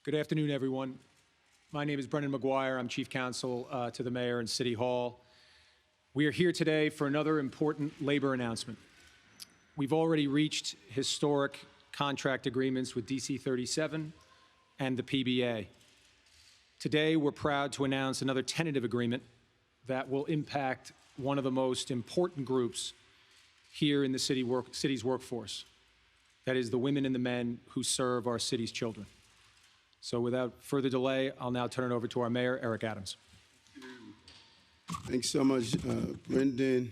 Good afternoon, everyone. My name is Brendan McGuire. I'm Chief Counsel to the Mayor and City Hall. We are here today for another important labor announcement. We've already reached historic contract agreements with DC 37 and the PBA. Today, we're proud to announce another tentative agreement that will impact one of the most important groups here in the city's workforce. That is the women and the men who serve our city's children. So without further delay, I'll now turn it over to our mayor, Eric Adams. Thanks so much, Brendan,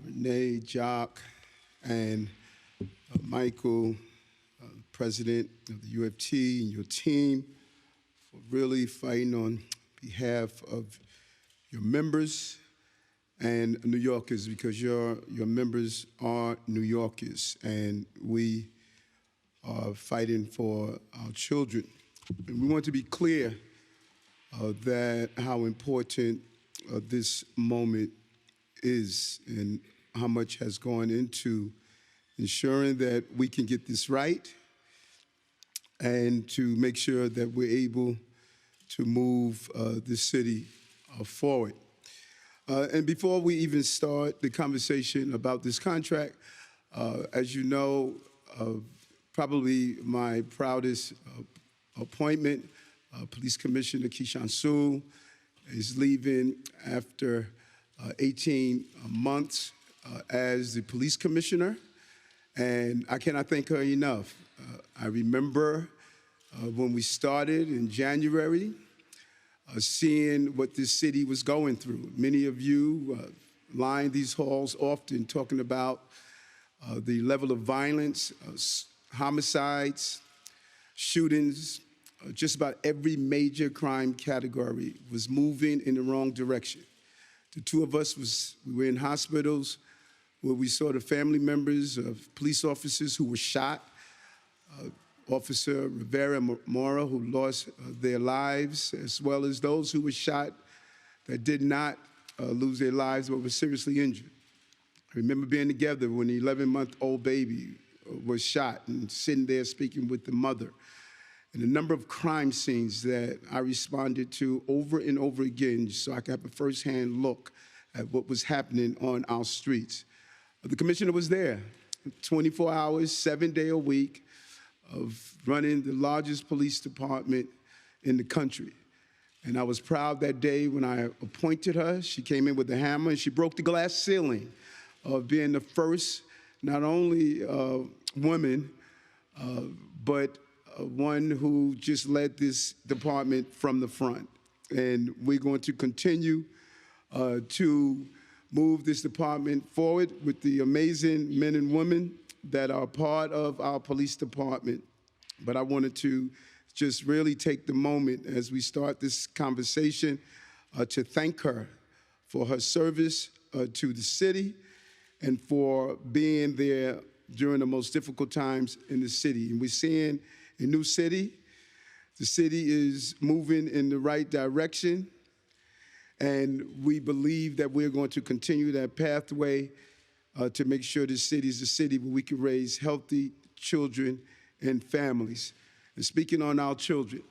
Renee, Jock, and Michael, president of the UFT, and your team for really fighting on behalf of your members and New Yorkers, because your members are New Yorkers, and we are fighting for our children. And we want to be clear that how important this moment is and how much has gone into ensuring that we can get this right and to make sure that we're able to move the city forward. And before we even start the conversation about this contract, as you know, probably my proudest appointment, Police Commissioner Keishan Sewell is leaving after 18 months as the police commissioner, and I cannot thank her enough. I remember when we started in January, seeing what this city was going through. Many of you line these halls often talking about the level of violence, homicides, shootings, just about every major crime category was moving in the wrong direction. The two of us we were in hospitals where we saw the family members of police officers who were shot, Officer Rivera Mora, who lost their lives, as well as those who were shot that did not lose their lives but were seriously injured. I remember being together when the 11-month-old baby was shot and sitting there speaking with the mother. And a number of crime scenes that I responded to over and over again so I could have a firsthand look at what was happening on our streets. The commissioner was there, 24 hours, 7 days a week, of running the largest police department in the country. And I was proud that day when I appointed her. She came in with a hammer and she broke the glass ceiling of being the first, not only woman, but one who just led this department from the front. And we're going to continue to move this department forward with the amazing men and women that are part of our police department. But I wanted to just really take the moment as we start this conversation to thank her for her service to the city and for being there during the most difficult times in the city. And we're seeing a new city. The city is moving in the right direction, and we believe that we're going to continue that pathway to make sure this city is a city where we can raise healthy children and families. And speaking on our children,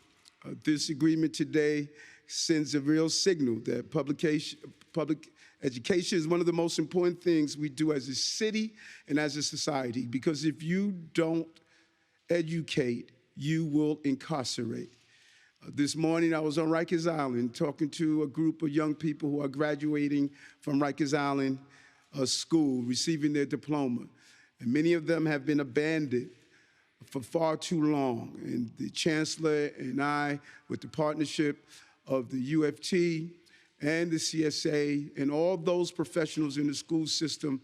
this agreement today sends a real signal that public education is one of the most important things we do as a city and as a society, because if you don't educate, you will incarcerate. This morning I was on Rikers Island talking to a group of young people who are graduating from Rikers Island School, receiving their diploma. And many of them have been abandoned for far too long. And the chancellor and I, with the partnership of the UFT and the CSA and all those professionals in the school system,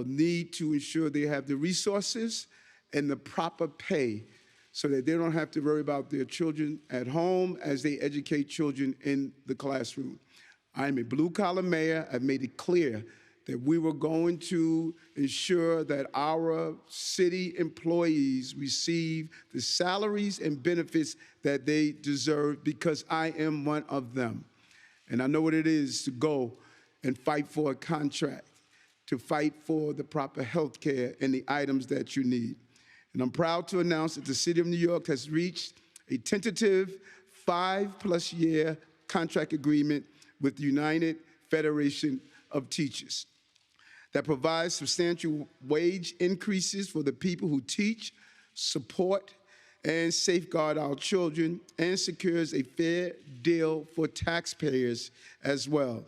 need to ensure they have the resources and the proper pay so that they don't have to worry about their children at home as they educate children in the classroom. I'm a blue-collar mayor. I've made it clear that we were going to ensure that our city employees receive the salaries and benefits that they deserve, because I am one of them. And I know what it is to go and fight for a contract, to fight for the proper health care and the items that you need. And I'm proud to announce that the City of New York has reached a tentative 5+ year contract agreement with the United Federation of Teachers that provides substantial wage increases for the people who teach, support, and safeguard our children, and secures a fair deal for taxpayers as well.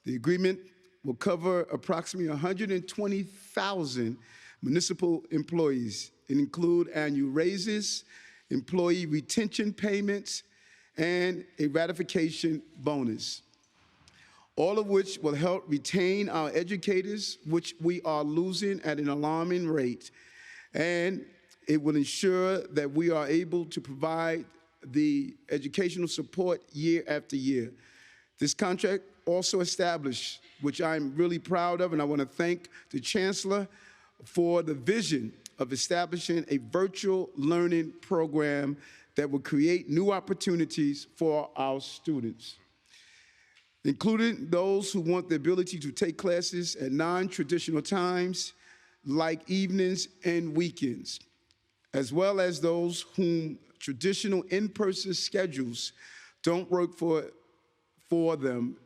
The agreement will cover approximately 120,000 municipal employees and include annual raises, employee retention payments, and a ratification bonus, all of which will help retain our educators, which we are losing at an alarming rate, and it will ensure that we are able to provide the educational support year after year. This contract also established, which I'm really proud of, and I want to thank the Chancellor for the vision of establishing a virtual learning program that will create new opportunities for our students, including those who want the ability to take classes at non-traditional times, like evenings and weekends, as well as those whom traditional in-person schedules don't work for them.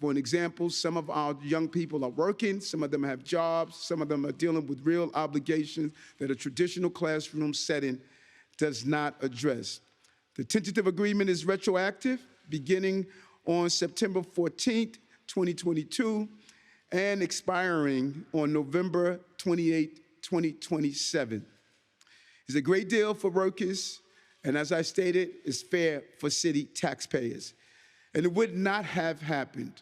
For an example, some of our young people are working, some of them have jobs, some of them are dealing with real obligations that a traditional classroom setting does not address. The tentative agreement is retroactive, beginning on September 14th, 2022, and expiring on November 28, 2027. It's a great deal for workers, and as I stated, it's fair for city taxpayers. And it would not have happened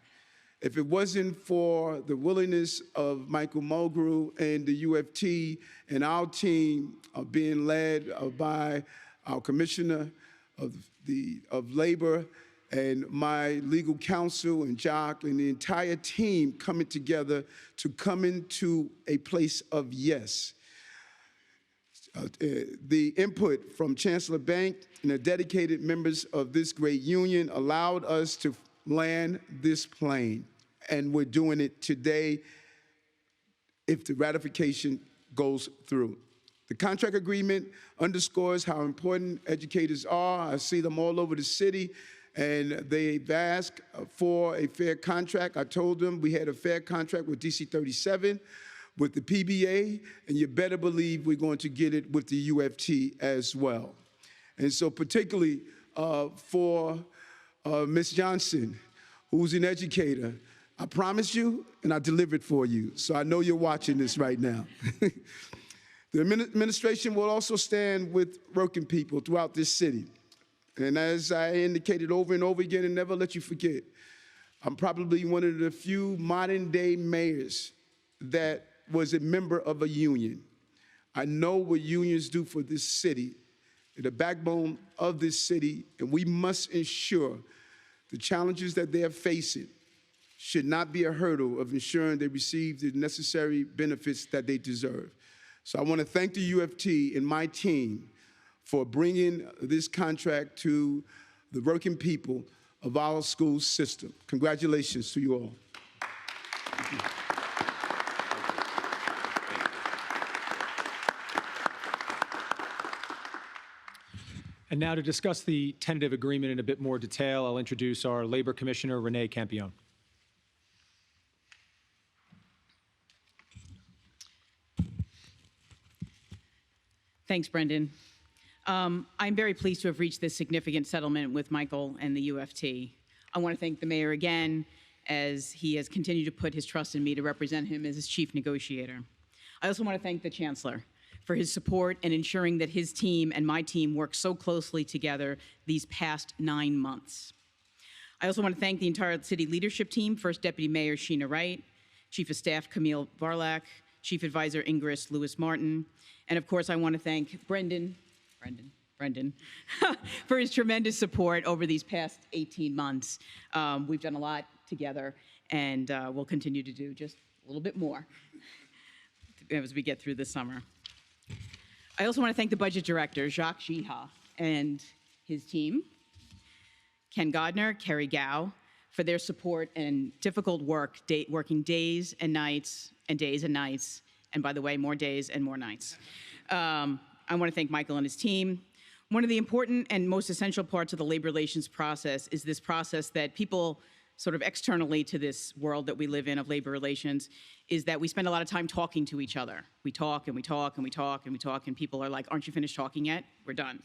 if it wasn't for the willingness of Michael Mulgrew and the UFT and our team being led by our Commissioner of Labor and my legal counsel and Jock and the entire team coming together to come into a place of yes. The input from Chancellor Bank and the dedicated members of this great union allowed us to land this plane, and we're doing it today if the ratification goes through. The contract agreement underscores how important educators are. I see them all over the city, and they've asked for a fair contract. I told them we had a fair contract with DC 37, with the PBA, and you better believe we're going to get it with the UFT as well. And so particularly for Ms. Johnson, who's an educator, I promised you and I delivered for you. So I know you're watching this right now. The administration will also stand with working people throughout this city. And as I indicated over and over again, and never let you forget, I'm probably one of the few modern day mayors that was a member of a union. I know what unions do for this city. They're the backbone of this city, and we must ensure the challenges that they are facing should not be a hurdle of ensuring they receive the necessary benefits that they deserve. So I want to thank the UFT and my team for bringing this contract to the working people of our school system. Congratulations to you all. Thank you. And now to discuss the tentative agreement in a bit more detail, I'll introduce our Labor Commissioner, Renee Campione. Thanks, Brendan. I'm very pleased to have reached this significant settlement with Michael and the UFT. I want to thank the mayor again, as he has continued to put his trust in me to represent him as his chief negotiator. I also want to thank the Chancellor for his support and ensuring that his team and my team worked so closely together these past 9 months. I also want to thank the entire city leadership team, First Deputy Mayor Sheena Wright, Chief of Staff Camille Barlak, Chief Advisor Ingris Lewis-Martin, and of course I want to thank Brendan, for his tremendous support over these past 18 months. We've done a lot together, and we'll continue to do just a little bit more as we get through this summer. I also want to thank the budget director, Jacques Jiha, and his team, Ken Godner, Kerry Gao, for their support and difficult work, working days and nights, and by the way, more days and more nights. I want to thank Michael and his team. One of the important and most essential parts of the labor relations process is this process that people sort of externally to this world that we live in of labor relations is that we spend a lot of time talking to each other. We talk and we talk and we talk and we talk, and people are like, aren't you finished talking yet? We're done.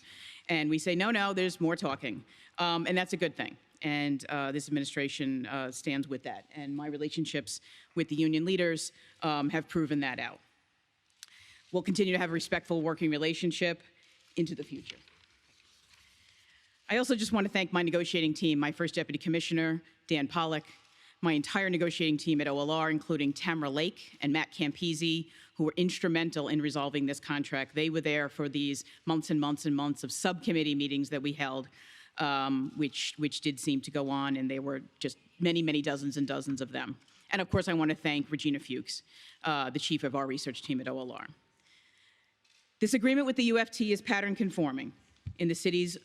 And we say, no, there's more talking. And that's a good thing. And this administration stands with that. And my relationships with the union leaders have proven that out. We'll continue to have a respectful working relationship into the future. I also just want to thank my negotiating team, my first deputy commissioner, Dan Pollack, my entire negotiating team at OLR, including Tamara Lake and Matt Campisi, who were instrumental in resolving this contract. They were there for these months and months and months of subcommittee meetings that we held, which did seem to go on, and there were just many, many dozens and dozens of them. And of course, I want to thank Regina Fuchs, the chief of our research team at OLR. This agreement with the UFT is pattern conforming in the city's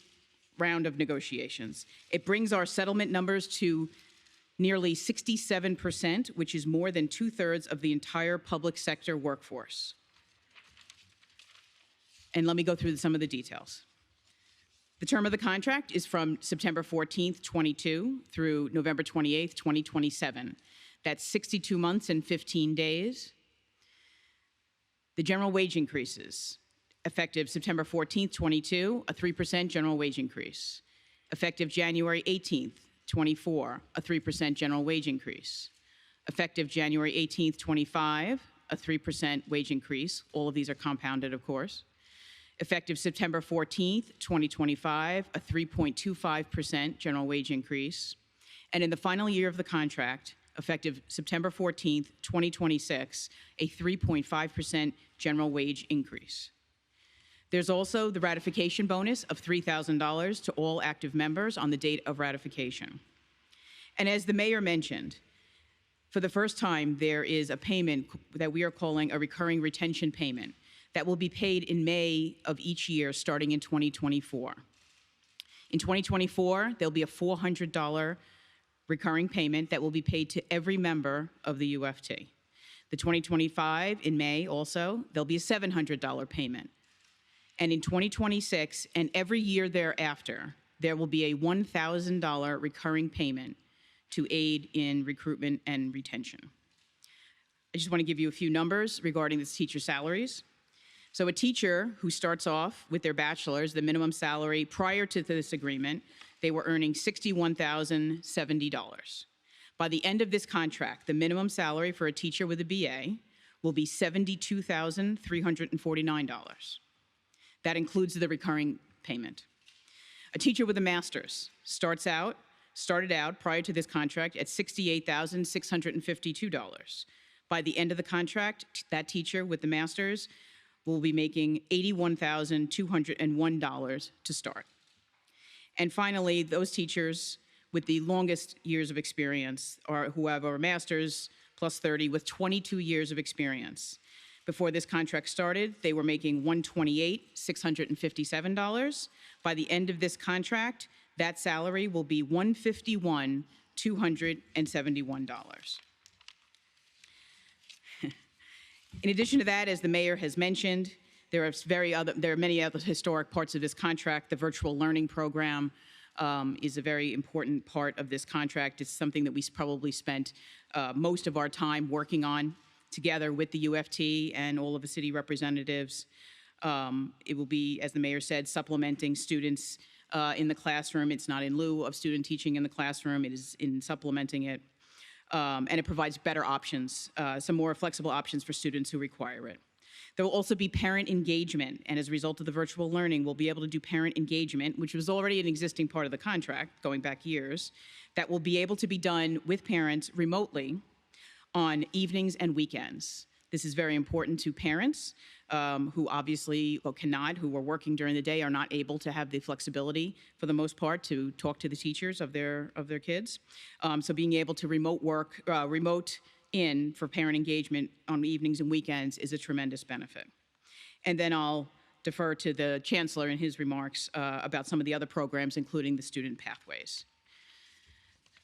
round of negotiations. It brings our settlement numbers to nearly 67%, which is more than 2/3 of the entire public sector workforce. And let me go through some of the details. The term of the contract is from September 14th, 22 through November 28th, 2027. That's 62 months and 15 days. The general wage increases. Effective September 14th, 22, a 3% general wage increase. Effective January 18th, 24, a 3% general wage increase. Effective January 18th, 25, a 3% wage increase. All of these are compounded, of course. Effective September 14th, 2025, a 3.25% general wage increase. And in the final year of the contract, effective September 14th, 2026, a 3.5% general wage increase. There's also the ratification bonus of $3,000 to all active members on the date of ratification. And as the mayor mentioned, for the first time, there is a payment that we are calling a recurring retention payment that will be paid in May of each year starting in 2024. In 2024, there'll be a $400 recurring payment that will be paid to every member of the UFT. The 2025, in May also, there'll be a $700 payment. And in 2026, and every year thereafter, there will be a $1,000 recurring payment to aid in recruitment and retention. I just want to give you a few numbers regarding the teacher salaries. So a teacher who starts off with their bachelor's, the minimum salary prior to this agreement, they were earning $61,070. By the end of this contract, the minimum salary for a teacher with a BA will be $72,349. That includes the recurring payment. A teacher with a master's started out prior to this contract at $68,652. By the end of the contract, that teacher with the master's will be making $81,201 to start. And finally, those teachers with the longest years of experience, or who have a master's plus 30 with 22 years of experience. Before this contract started, they were making $128,657. By the end of this contract, that salary will be $151,271. In addition to that, as the mayor has mentioned, there are many other historic parts of this contract. The virtual learning program is a very important part of this contract. It's something that we probably spent most of our time working on together with the UFT and all of the city representatives. It will be, as the mayor said, supplementing students in the classroom. It's not in lieu of student teaching in the classroom. It is in supplementing it. And it provides better options, some more flexible options for students who require it. There will also be parent engagement, and as a result of the virtual learning, we'll be able to do parent engagement, which was already an existing part of the contract, going back years, that will be able to be done with parents remotely on evenings and weekends. This is very important to parents who obviously cannot, who are working during the day, are not able to have the flexibility, for the most part, to talk to the teachers of their kids. So being able to remote in for parent engagement on evenings and weekends is a tremendous benefit. And then I'll defer to the chancellor in his remarks about some of the other programs, including the student pathways.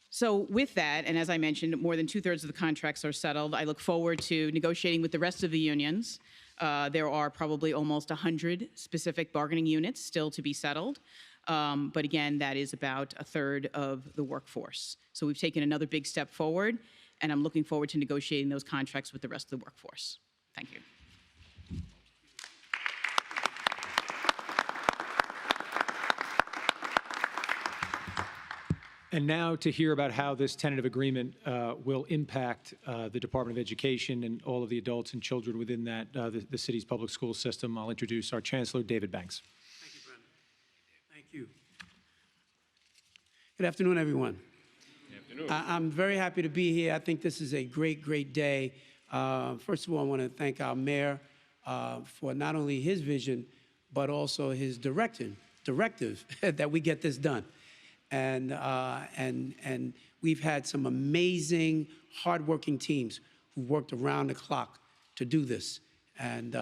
So with that, and as I mentioned, more than 2/3 of the contracts are settled. I look forward to negotiating with the rest of the unions There are probably almost 100 specific bargaining units still to be settled. But again, that is about a third of the workforce. So we've taken another big step forward, and I'm looking forward to negotiating those contracts with the rest of the workforce. Thank you. And now to hear about how this tentative agreement will impact the Department of Education and all of the adults and children within that, the city's public school system, I'll introduce our Chancellor, David Banks. Thank you, Brendan. Thank you. Good afternoon, everyone. Good afternoon. I'm very happy to be here. I think this is a great, great day. First of all, I want to thank our mayor for not only his vision, but also his directive that we get this done. And we've had some amazing, hardworking teams who worked around the clock to do this. And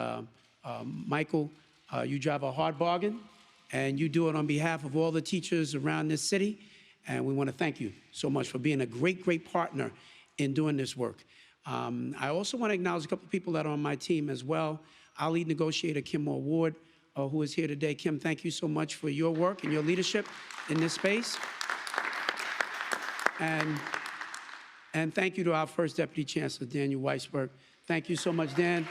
Michael, you drive a hard bargain, and you do it on behalf of all the teachers around this city. And we want to thank you so much for being a great, great partner in doing this work. I also want to acknowledge a couple of people that are on my team as well. Our lead negotiator, Kim Ward, who is here today. Kim, thank you so much for your work and your leadership in this space. And thank you to our first Deputy Chancellor, Daniel Weisberg. Thank you so much, Dan.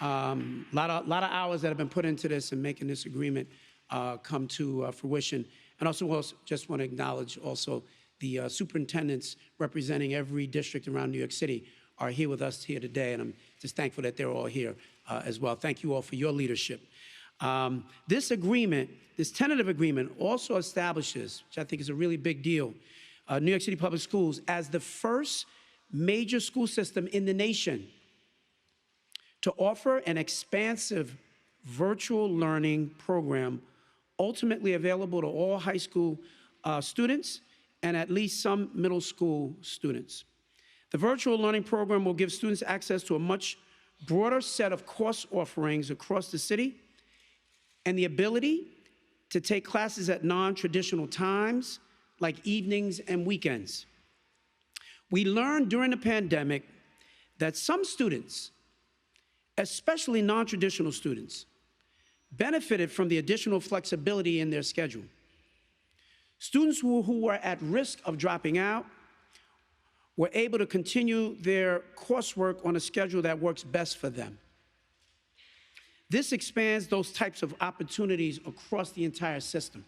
Lot of hours that have been put into this and making this agreement come to fruition. And also just want to acknowledge also the superintendents representing every district around New York City are here with us here today, and I'm just thankful that they're all here as well. Thank you all for your leadership. This agreement, this tentative agreement, also establishes, which I think is a really big deal, New York City Public Schools as the first major school system in the nation to offer an expansive virtual learning program ultimately available to all high school students and at least some middle school students. The virtual learning program will give students access to a much broader set of course offerings across the city and the ability to take classes at non-traditional times like evenings and weekends. We learned during the pandemic that some students, especially non-traditional students, benefited from the additional flexibility in their schedule. Students who were at risk of dropping out were able to continue their coursework on a schedule that works best for them. This expands those types of opportunities across the entire system.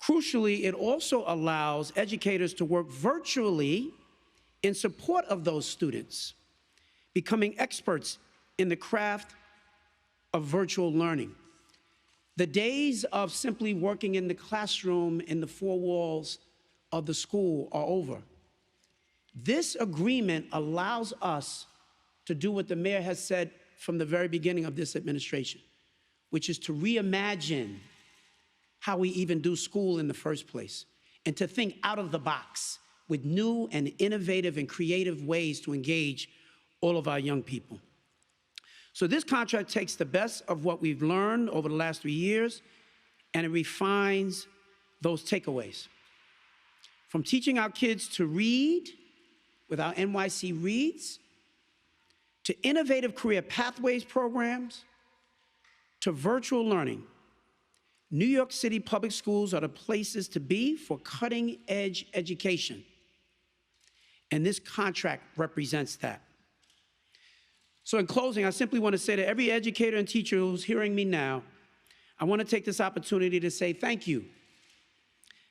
Crucially, it also allows educators to work virtually in support of those students, becoming experts in the craft of virtual learning. The days of simply working in the classroom in the four walls of the school are over. This agreement allows us to do what the mayor has said from the very beginning of this administration, which is to reimagine how we even do school in the first place, and to think out of the box with new and innovative and creative ways to engage all of our young people. So this contract takes the best of what we've learned over the last 3 years, and it refines those takeaways. From teaching our kids to read with our NYC Reads, to innovative career pathways programs, to virtual learning, New York City public schools are the places to be for cutting-edge education. And this contract represents that. So in closing, I simply want to say to every educator and teacher who's hearing me now, I want to take this opportunity to say thank you.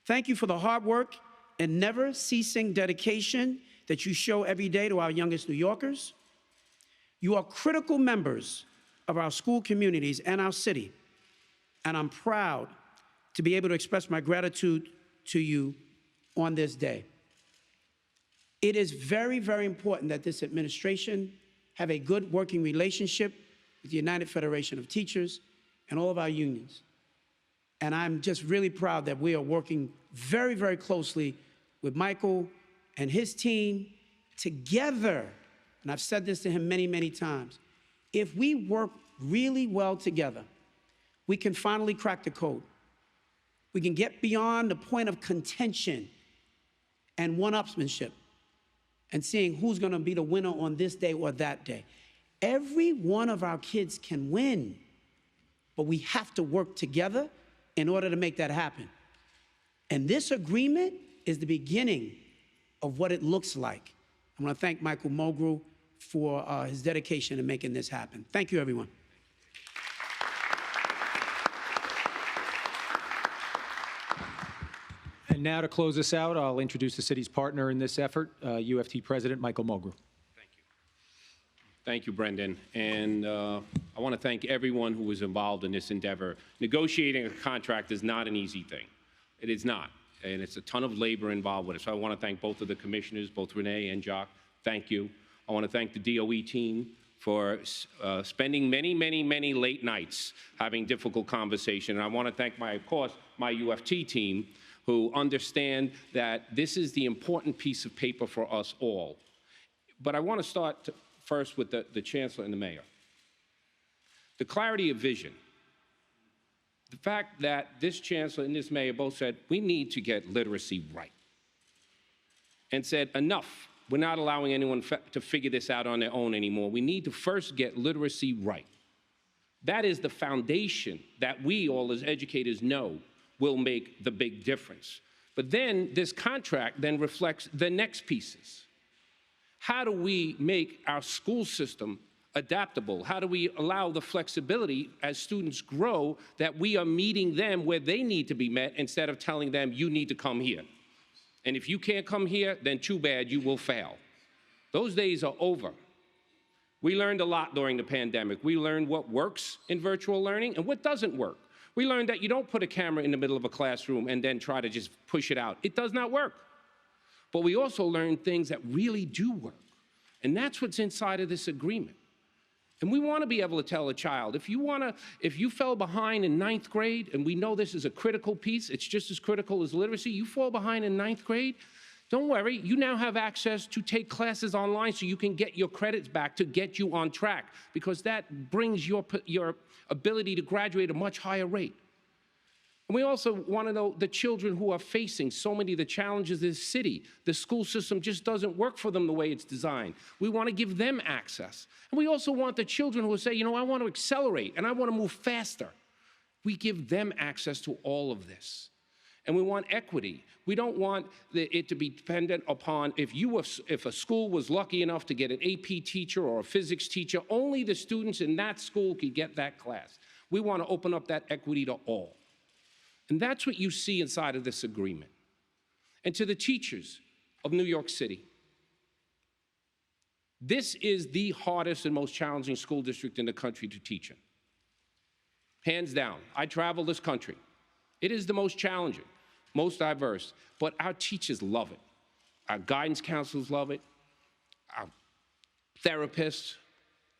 Thank you for the hard work and never-ceasing dedication that you show every day to our youngest New Yorkers. You are critical members of our school communities and our city, and I'm proud to be able to express my gratitude to you on this day. It is very, very important that this administration have a good working relationship with the United Federation of Teachers and all of our unions. And I'm just really proud that we are working very, very closely with Michael and his team together. And I've said this to him many, many times. If we work really well together, we can finally crack the code. We can get beyond the point of contention and one-upsmanship and seeing who's going to be the winner on this day or that day. Every one of our kids can win, but we have to work together in order to make that happen. And this agreement is the beginning of what it looks like. I want to thank Michael Mulgrew for his dedication in making this happen. Thank you, everyone. And now to close us out, I'll introduce the city's partner in this effort, UFT President Michael Mulgrew. Thank you, Brendan. And I want to thank everyone who was involved in this endeavor. Negotiating a contract is not an easy thing. It is not. And it's a ton of labor involved with it. So I want to thank both of the commissioners, both Renee and Jacques. Thank you. I want to thank the DOE team for spending many, many, many late nights having difficult conversation. And I want to thank, of course, my UFT team, who understand that this is the important piece of paper for us all. But I want to start first with the Chancellor and the Mayor. The clarity of vision. The fact that this Chancellor and this Mayor both said, we need to get literacy right. And said, enough. We're not allowing anyone to figure this out on their own anymore. We need to first get literacy right. That is the foundation that we all as educators know will make the big difference. But then this contract then reflects the next pieces. How do we make our school system adaptable? How do we allow the flexibility as students grow that we are meeting them where they need to be met instead of telling them, you need to come here. And if you can't come here, then too bad, you will fail. Those days are over. We learned a lot during the pandemic. We learned what works in virtual learning and what doesn't work. We learned that you don't put a camera in the middle of a classroom and then try to just push it out. It does not work. But we also learned things that really do work. And that's what's inside of this agreement. And we want to be able to tell a child, if you fell behind in 9th grade, and we know this is a critical piece, it's just as critical as literacy, you fall behind in 9th grade, don't worry, you now have access to take classes online so you can get your credits back to get you on track, because that brings your ability to graduate at a much higher rate. And we also want to know the children who are facing so many of the challenges of this city. The school system just doesn't work for them the way it's designed. We want to give them access. And we also want the children who say, you know, I want to accelerate and I want to move faster. We give them access to all of this. And we want equity. We don't want it to be dependent upon if a school was lucky enough to get an AP teacher or a physics teacher, only the students in that school could get that class. We want to open up that equity to all. And that's what you see inside of this agreement. And to the teachers of New York City, this is the hardest and most challenging school district in the country to teach in. Hands down. I travel this country. It is the most challenging, most diverse, but our teachers love it. Our guidance counselors love it. Our therapists,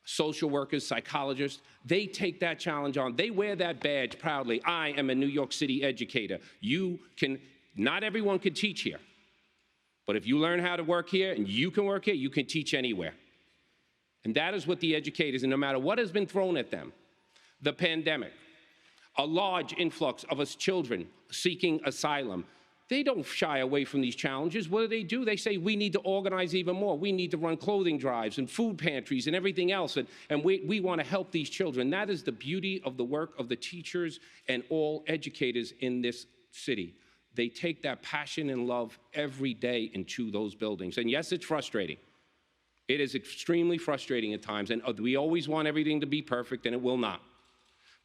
social workers, psychologists, they take that challenge on. They wear that badge proudly. I am a New York City educator. Not everyone can teach here, but if you learn how to work here and you can work here, you can teach anywhere. And that is what the educators, and no matter what has been thrown at them, the pandemic, a large influx of us children seeking asylum, they don't shy away from these challenges. What do? They say, we need to organize even more. We need to run clothing drives and food pantries and everything else. And we want to help these children. That is the beauty of the work of the teachers and all educators in this city. They take that passion and love every day into those buildings. And yes, it's frustrating. It is extremely frustrating at times. And we always want everything to be perfect, and it will not.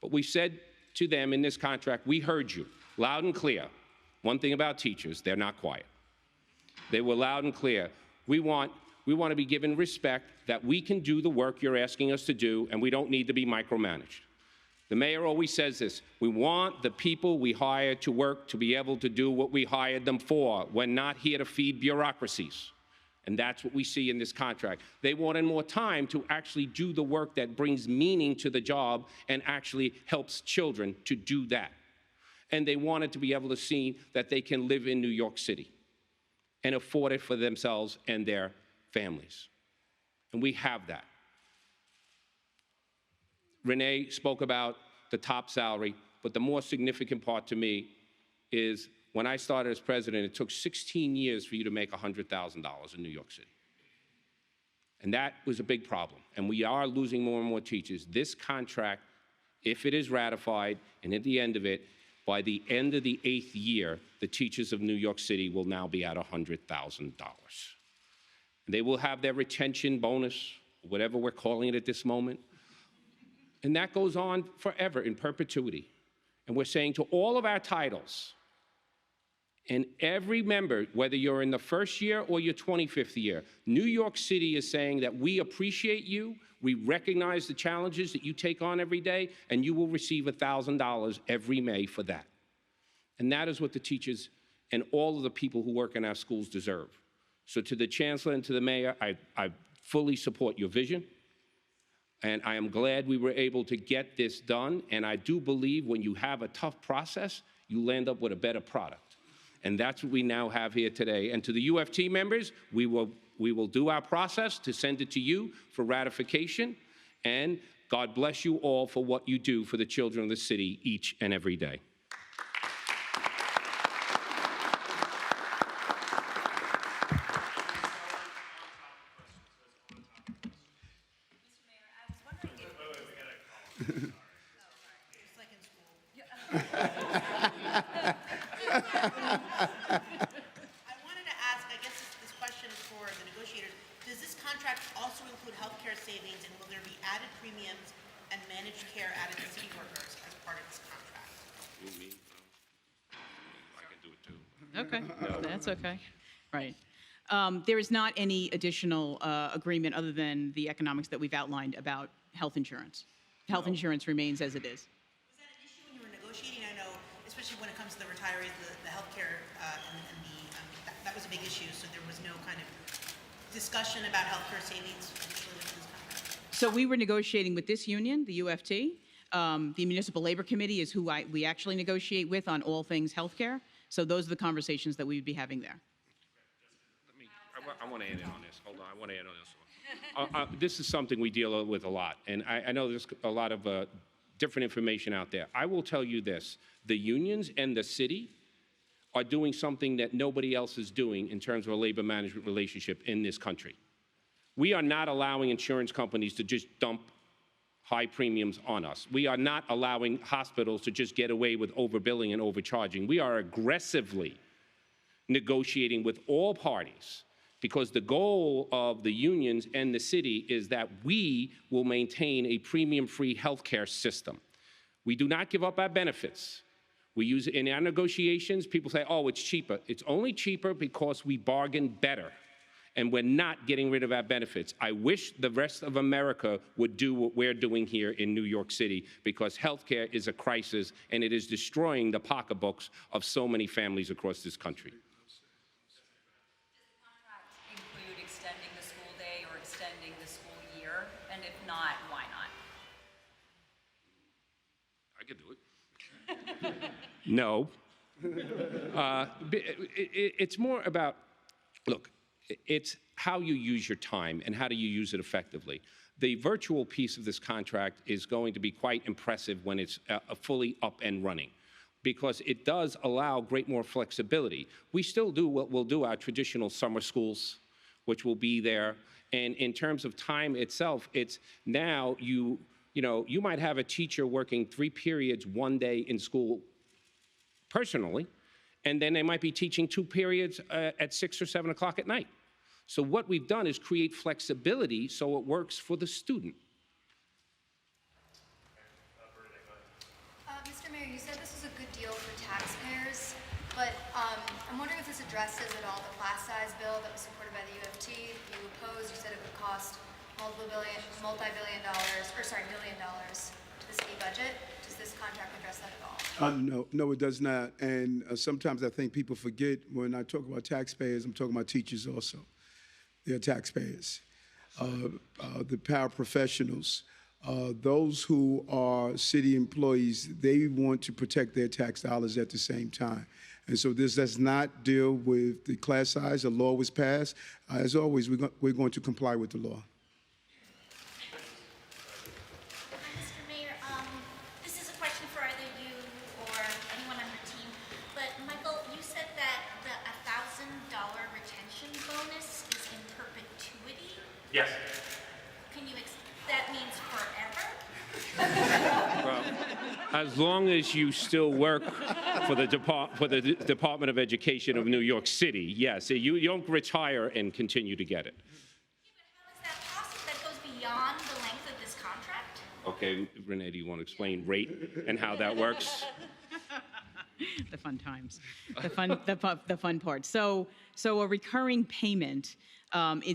But we said to them in this contract, we heard you loud and clear. One thing about teachers, they're not quiet. They were loud and clear. We want to be given respect that we can do the work you're asking us to do, and we don't need to be micromanaged. The mayor always says this, we want the people we hire to work to be able to do what we hired them for. We're not here to feed bureaucracies. And that's what we see in this contract. They wanted more time to actually do the work that brings meaning to the job and actually helps children to do that. And they wanted to be able to see that they can live in New York City and afford it for themselves and their families. And we have that. Renee spoke about the top salary, but the more significant part to me is when I started as president, it took 16 years for you to make $100,000 in New York City. And that was a big problem. And we are losing more and more teachers. This contract, if it is ratified, and at the end of it, by the end of the 8th year, the teachers of New York City will now be at $100,000. They will have their retention bonus, whatever we're calling it at this moment. And that goes on forever in perpetuity. And we're saying to all of our titles, and every member, whether you're in the first year or your 25th year, New York City is saying that we appreciate you, we recognize the challenges that you take on every day, and you will receive $1,000 every May for that. And that is what the teachers and all of the people who work in our schools deserve. So to the Chancellor and to the Mayor, I fully support your vision. And I am glad we were able to get this done. And I do believe when you have a tough process, you land up with a better product. And that's what we now have here today. And to the UFT members, we will do our process to send it to you for ratification. And God bless you all for what you do for the children of the city each and every day. I wanted to ask, I guess this question is for the negotiators. Does this contract also include healthcare savings, and will there be added premiums and managed care added to city workers as part of this contract? Me? I can do it too. Okay, that's okay. Right. There is not any additional agreement other than the economics that we've outlined about health insurance. Health insurance remains as it is. Was that an issue when you were negotiating? I know, especially when it comes to the retirees, the healthcare, that was a big issue. So there was no kind of discussion about healthcare savings initially with this contract. So we were negotiating with this union, the UFT. The Municipal Labor Committee is who we actually negotiate with on all things healthcare. So those are the conversations that we would be having there. I want to add in on this. Hold on, I want to add on this one. This is something we deal with a lot, and I know there's a lot of different information out there. I will tell you this. The unions and the city are doing something that nobody else is doing in terms of a labor management relationship in this country. We are not allowing insurance companies to just dump high premiums on us. We are not allowing hospitals to just get away with overbilling and overcharging. We are aggressively negotiating with all parties, because the goal of the unions and the city is that we will maintain a premium-free healthcare system. We do not give up our benefits. We use it in our negotiations. People say, oh, it's cheaper. It's only cheaper because we bargain better, and we're not getting rid of our benefits. I wish the rest of America would do what we're doing here in New York City, because healthcare is a crisis, and it is destroying the pocketbooks of so many families across this country. Why not? I could do it. No. It's more about, look, it's how you use your time and how do you use it effectively. The virtual piece of this contract is going to be quite impressive when it's fully up and running, because it does allow great more flexibility. We still do what we'll do our traditional summer schools, which will be there. And in terms of time itself, it's now you might have a teacher working 3 periods one day in school personally, and then they might be teaching 2 periods at 6 or 7 o'clock at night. So what we've done is create flexibility so it works for the student. Mr. Mayor, you said this is a good deal for taxpayers, but I'm wondering if this addresses at all the class size bill that was supported by the UFT. You opposed. You said it would cost multi-billion dollars to the city budget. Does this contract address that at all? No, it does not. And sometimes I think people forget when I talk about taxpayers, I'm talking about teachers also. They're taxpayers. The paraprofessionals, those who are city employees, they want to protect their tax dollars at the same time. And so this does not deal with the class size. The law was passed. As always, we're going to comply with the law. Mr. Mayor, this is a question for either you or anyone on your team. But Michael, you said that the $1,000 retention bonus is in perpetuity? Yes. as long as you still work for the Department of Education of New York City, yes, you don't retire and continue to get it. How is that possible? That goes beyond the length of this contract? Okay, Renee, do you want to explain rate and how that works? The fun times, the fun part. So a recurring payment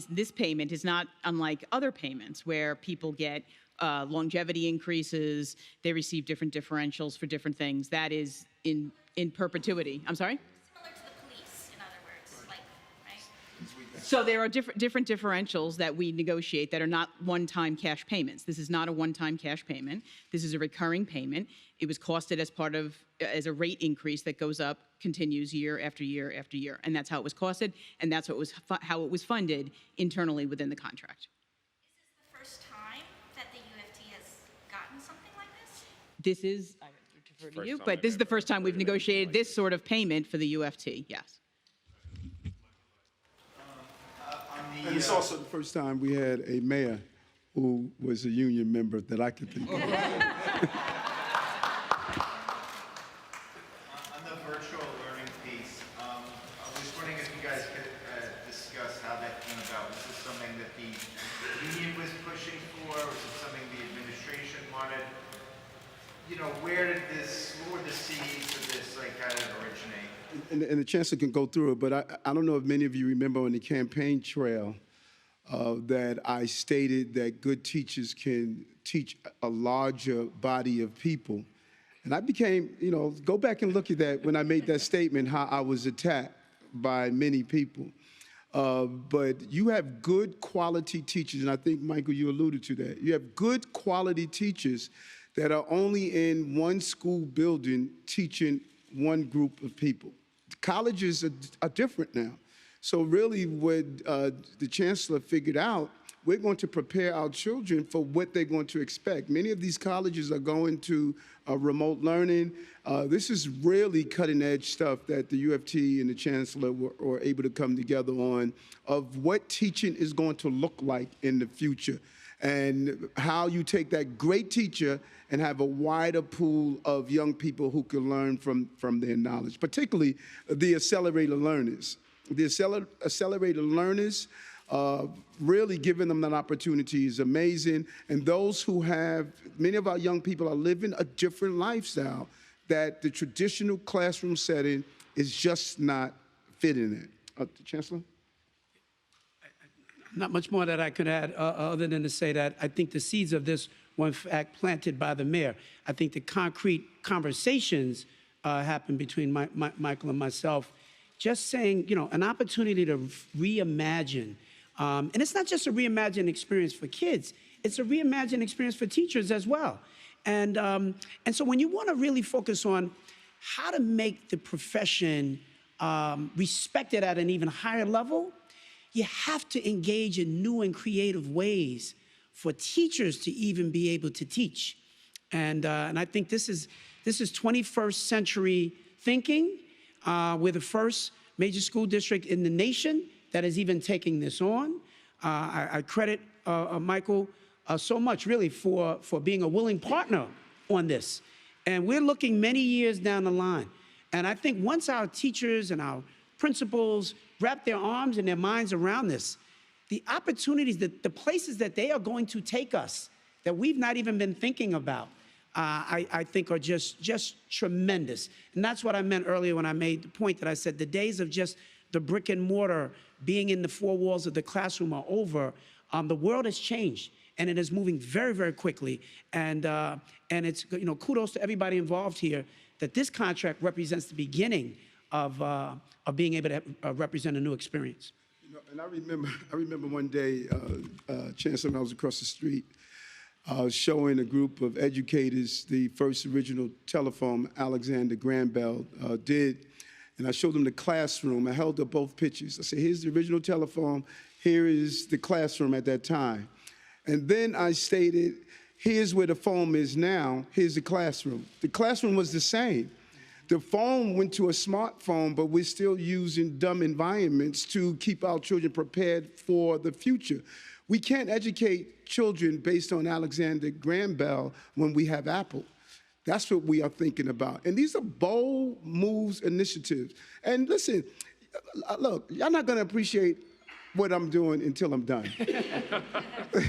this payment is not unlike other payments where people get longevity increases, they receive different differentials for different things. That is in perpetuity. I'm sorry? Similar to the police, in other words, like, right? So there are different differentials that we negotiate that are not one-time cash payments. This is not a one-time cash payment. This is a recurring payment. It was costed as a rate increase that goes up, continues year after year after year, and that's how it was costed, and that's how it was funded internally within the contract. Is this the first time that the UFT has gotten something like this? This is, I defer to First you, time but I've this is the ever first time we've negotiated this sort of payment for the UFT, yes. And it's also the first time we had a mayor who was a union member that I could think of. On the virtual learning piece, I was wondering if you guys could discuss how that came about. Was this something that the union was pushing for? Was it something the administration wanted? You know, what were the seeds of this, like, kind of originate? And the chancellor can go through it, but I don't know if many of you remember on the campaign trail that I stated that good teachers can teach a larger body of people. And I became, go back and look at that when I made that statement, how I was attacked by many people. But you have good quality teachers, and I think, Michael, you alluded to that. You have good quality teachers that are only in one school building teaching one group of people. Colleges are different now. So really what the chancellor figured out, we're going to prepare our children for what they're going to expect. Many of these colleges are going to remote learning. This is really cutting edge stuff that the UFT and the chancellor were able to come together on of what teaching is going to look like in the future and how you take that great teacher and have a wider pool of young people who can learn from their knowledge, particularly the accelerated learners. The accelerated learners, really giving them that opportunity is amazing. And those who have, many of our young people are living a different lifestyle that the traditional classroom setting is just not fitting in. Chancellor? Not much more that I could add other than to say that I think the seeds of this were in fact planted by the mayor. I think the concrete conversations happened between Michael and myself, just saying, an opportunity to reimagine. And it's not just a reimagined experience for kids, it's a reimagined experience for teachers as well. And so when you want to really focus on how to make the profession respected at an even higher level, you have to engage in new and creative ways for teachers to even be able to teach. And I think this is 21st century thinking. We're the first major school district in the nation that is even taking this on. I credit Michael so much, really, for being a willing partner on this. And we're looking many years down the line. And I think once our teachers and our principals wrap their arms and their minds around this, the opportunities, the places that they are going to take us that we've not even been thinking about, I think are just tremendous. And that's what I meant earlier when I made the point that I said the days of just the brick and mortar being in the four walls of the classroom are over. The world has changed, and it is moving very, very quickly. And it's, kudos to everybody involved here that this contract represents the beginning of being able to represent a new experience. And I remember one day, Chancellor, when I was across the street, showing a group of educators the first original telephone Alexander Graham Bell did. And I showed them the classroom. I held up both pictures. I said, here's the original telephone. Here is the classroom at that time. And then I stated, here's where the phone is now. Here's the classroom. The classroom was the same. The phone went to a smartphone, but we're still using dumb environments to keep our children prepared for the future. We can't educate children based on Alexander Graham Bell when we have Apple. That's what we are thinking about. And these are bold moves, initiatives. And listen, look, y'all not going to appreciate what I'm doing until I'm done.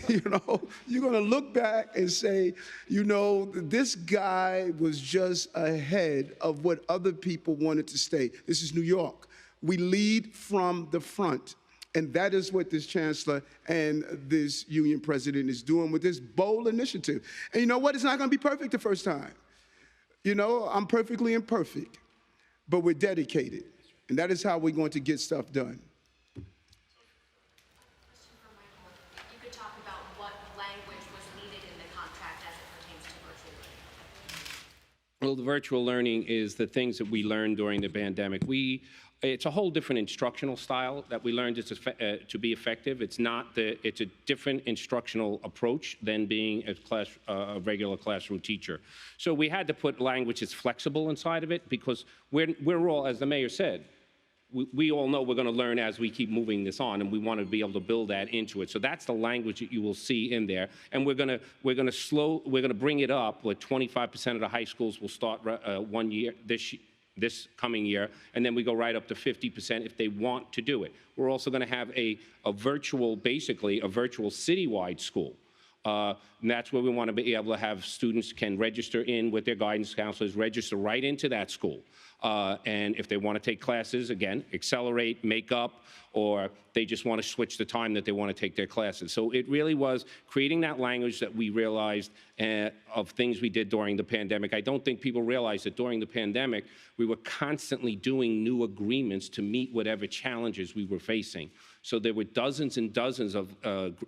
You know, you're going to look back and say, you know, this guy was just ahead of what other people wanted to stay. This is New York. We lead from the front. And that is what this chancellor and this union president is doing with this bold initiative. And you know what? It's not going to be perfect the first time. You know, I'm perfectly imperfect, but we're dedicated. And that is how we're going to get stuff done. Question for Michael. If you could talk about what language was needed in the contract as it pertains to virtual learning. Well, the virtual learning is the things that we learned during the pandemic. It's a whole different instructional style that we learned to be effective. It's a different instructional approach than being a regular classroom teacher. So we had to put language that's flexible inside of it because we're all, as the mayor said, we all know we're going to learn as we keep moving this on, and we want to be able to build that into it. So that's the language that you will see in there, and we're going to bring it up. Like 25% of the high schools will start 1 year this coming year, and then we go right up to 50% if they want to do it. We're also going to have basically a virtual citywide school. And that's where we want to be able to have students can register in with their guidance counselors, register right into that school. And if they want to take classes, again, accelerate, make up, or they just want to switch the time that they want to take their classes. So it really was creating that language that we realized of things we did during the pandemic. I don't think people realize that during the pandemic, we were constantly doing new agreements to meet whatever challenges we were facing. So there were dozens and dozens of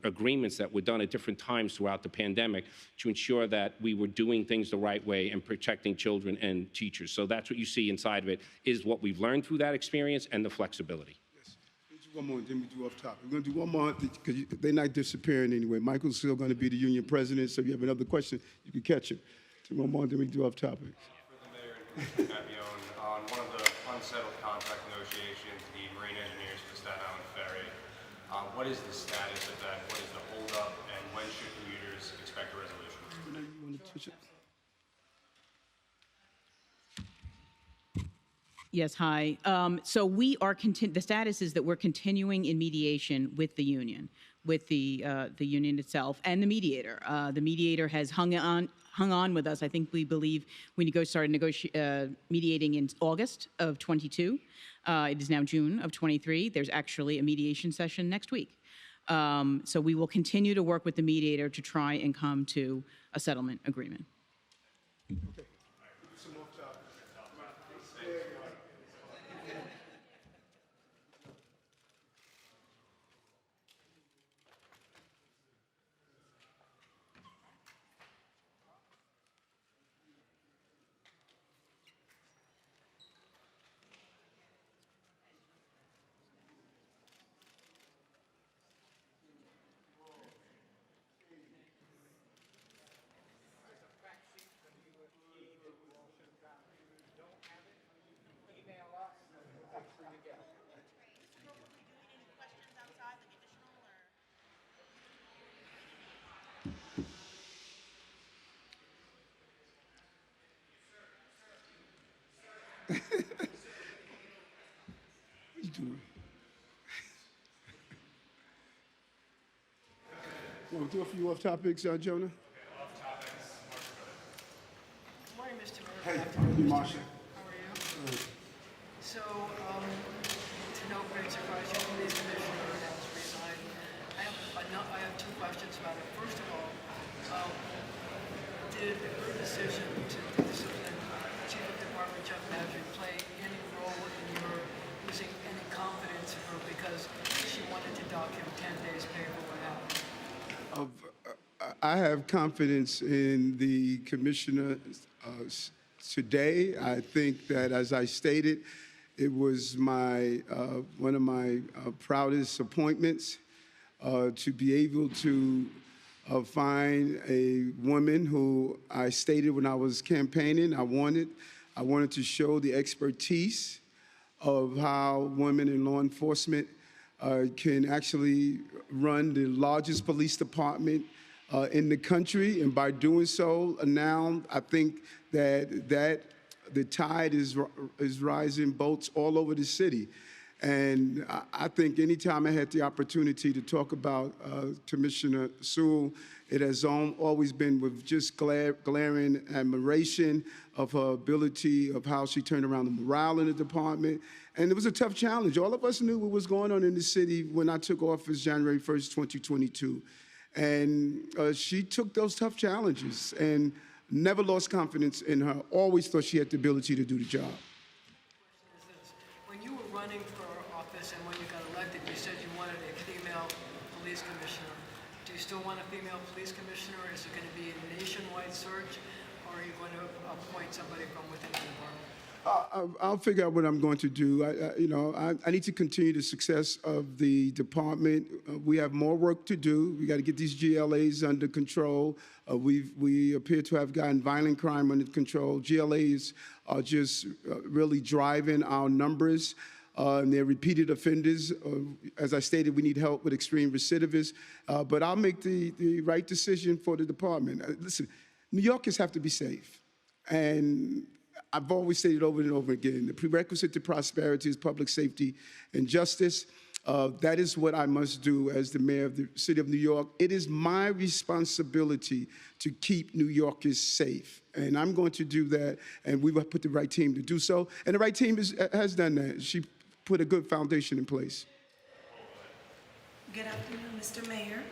agreements that were done at different times throughout the pandemic to ensure that we were doing things the right way and protecting children and teachers. So that's what you see inside of it, is what we've learned through that experience and the flexibility. Yes. Let's do one more, then we do off topic. We're going to do one more because they're not disappearing anyway. Michael's still going to be the union president, so if you have another question, you can catch him. Do one more, then we do off topic. For the mayor and Commissioner Fabione, on one of the unsettled contract negotiations, the marine engineers for Staten Island Ferry, what is the status of that? What is the holdup, and when should commuters expect a resolution? You want to touch it? Yes, hi. So we are the status is that we're continuing in mediation with the union, with the union itself and the mediator. The mediator has hung on with us. I think we believe we started mediating in August of 22. It is now June of 23. There's actually a mediation session next week. So we will continue to work with the mediator to try and come to a settlement agreement. Okay. What you doing? Want to do a few off topics, Jonah? Good morning, Mr. Mayor. Hey, how are you, Marsha? How are you? So, to no great surprise, your police commissioner has resigned. I have two questions about it. First of all, did her decision to discipline Chief of Department Chuck Magic play any role in your losing any confidence in her because she wanted to dock him 10 days pay for what happened? I have confidence in the commissioner today. I think that, as I stated, it was one of my proudest appointments to be able to find a woman who I stated when I was campaigning I wanted to show the expertise of how women in law enforcement can actually run the largest police department in the country, and by doing so, now I think that the tide is rising boats all over the city. And I think anytime I had the opportunity to talk about Commissioner Sewell, it has always been with just glaring admiration of her ability, of how she turned around the morale in the department. And it was a tough challenge. All of us knew what was going on in the city when I took office January 1st, 2022. And she took those tough challenges and never lost confidence in her, always thought she had the ability to do the job. When you were running for office and when you got elected, you said you wanted a female police commissioner. Do you still want a female police commissioner, or is it going to be a nationwide search, or are you going to appoint somebody from within the department? I'll figure out what I'm going to do. I need to continue the success of the department. We have more work to do. We got to get these GLAs under control. We appear to have gotten violent crime under control. GLAs are just really driving our numbers. And they're repeated offenders. As I stated, we need help with extreme recidivists. But I'll make the right decision for the department. Listen, New Yorkers have to be safe. And I've always stated over and over again, the prerequisite to prosperity is public safety and justice. That is what I must do as the mayor of the city of New York. It is my responsibility to keep New Yorkers safe. And I'm going to do that, and we've put the right team to do so. And the right team has done that. She put a good foundation in place. Good afternoon, Mr. Mayor.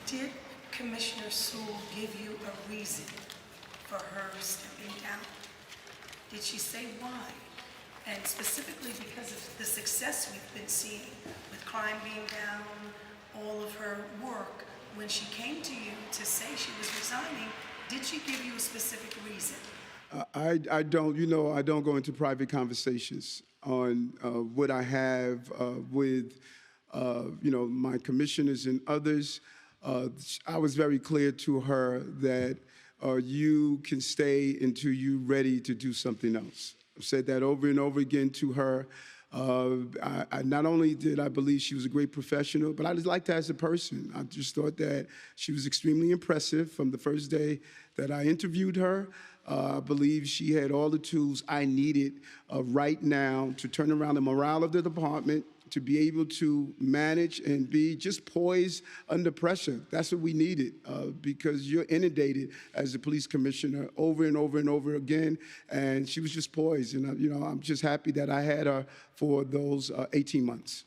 Did Commissioner Sewell give you a reason for her stepping down? Did she say why? And specifically because of the success we've been seeing with crime being down, all of her work, when she came to you to say she was resigning, did she give you a specific reason? I don't, I don't go into private conversations on what I have with, my commissioners and others. I was very clear to her that you can stay until you're ready to do something else. I've said that over and over again to her. I not only did I believe she was a great professional, but I just liked her as a person. I just thought that she was extremely impressive from the first day that I interviewed her. I believe she had all the tools I needed right now to turn around the morale of the department, to be able to manage and be just poised under pressure. That's what we needed because you're inundated as a police commissioner over and over and over again. And she was just poised. And, I'm just happy that I had her for those 18 months.